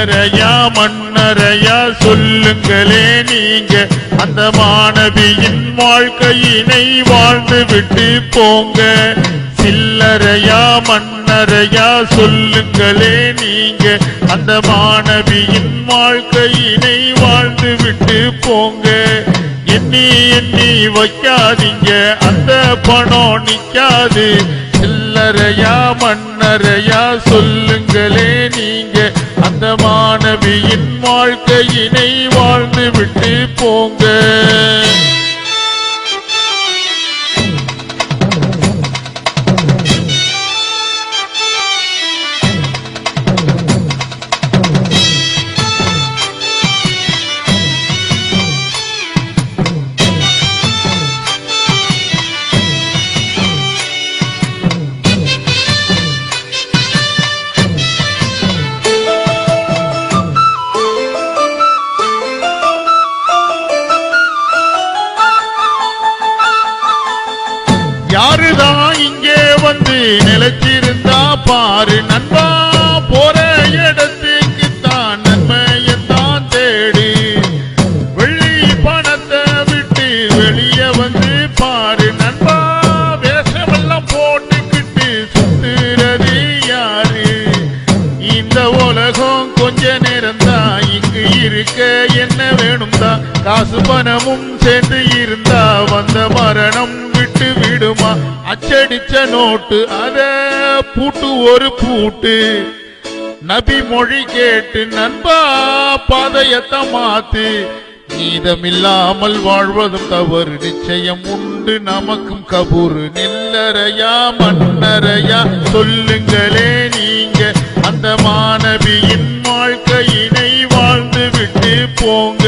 சில்லறையா மன்னரையா சொல்லுங்களே நீங்க அந்த மாணவியின் வாழ்க்கையினை வாழ்ந்து விட்டு போங்க. சில்லறையா மன்னரையா சொல்லுங்களே நீங்க அந்த மாணவியின் வாழ்க்கையினை வாழ்ந்து விட்டு போங்க. எண்ணி எண்ணி வைக்காதீங்க அந்த பணம் நிக்காது. சில்லறையா மன்னரையா சொல்லுங்களே நீங்க அந்த மாணவியின் வாழ்க்கையினை வாழ்ந்து விட்டு போங்க. யாருதான் இங்கே வந்து நிலைச்சிருந்தா பாரு நண்பா, போற இடத்துக்கு தான் நன்மையத்தான் தேடு. வெள்ளி பணத்தை விட்டு வெளியே வந்து பாரு நண்பா, வேஷமெல்லாம் போட்டுக்கிட்டு சுத்துறது யாரு? இந்த உலகம் கொஞ்ச நேரம் தான் இங்கு இருக்க, என்ன வேணும் தான் காசு பணமும் சேர்ந்து இருந்தா வந்த மரணம் விட்டு விடுமா? அச்சடிச்ச நோட்டு அத பூட்டு ஒரு பூட்டு. நபி மொழி கேட்டு நண்பா பாதையத்தை மாத்து. நீதமில்லாமல் வாழ்வதும் தவறு, நிச்சயம் உண்டு நமக்கும் கபூரு. நில்லறையா மன்னரையா சொல்லுங்களே நீங்க அந்த மாணவியின் வாழ்க்கையினை வாழ்ந்து விட்டு போங்க.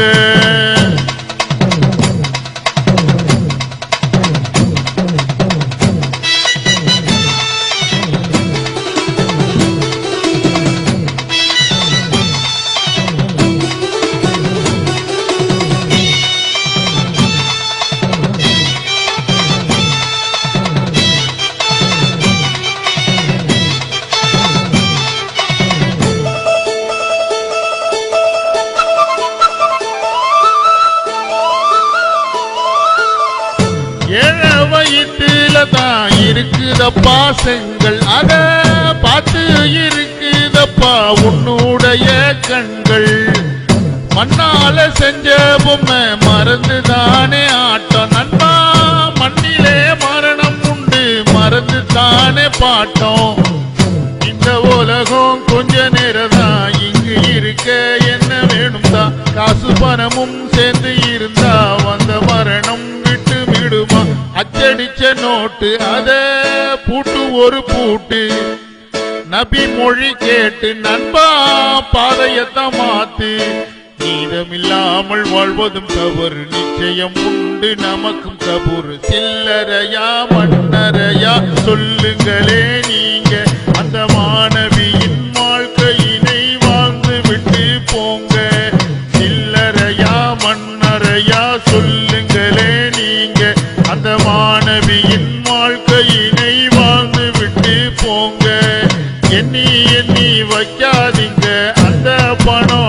வயிற்றுல தான் இருக்குதப்பா செங்கல், அத பார்த்து இருக்குதப்பா உன்னுடைய கண்கள். மண்ணால செஞ்ச பொம்மை மறந்துதானே ஆட்டம் நண்பா, மண்ணிலே மரணம் உண்டு மறந்து தானே பாட்டோம். இந்த உலகம் கொஞ்ச நேரம் தான் இங்கு இருக்க, என்ன வேணும் தான் காசு பணமும் சேர்ந்து இருந்தா வந்த மரணம் விட்டு விடுமா? அச்சடிச்ச நோட்டு அத பூட்டு ஒரு பூட்டு. நபி மொழி கேட்டு நண்பா பாதையத்தான் மாத்து. நீதமில்லாமல் வாழ்வதும் தவறு, நிச்சயம் உண்டு நமக்கும் கபூரு. சில்லறையா மன்னரையா சொல்லுங்களே நீங்க அந்த மாணவியின் வாழ்க்கையினை வாழ்ந்து விட்டு போங்க. சில்லறையா மன்னரையா சொல்லுங்களே நீங்க அந்த மாணவியின் வாழ்க்கையினை வாழ்ந்து விட்டு போங்க. எண்ணி எண்ணி வைக்காதீங்க அந்த பணம்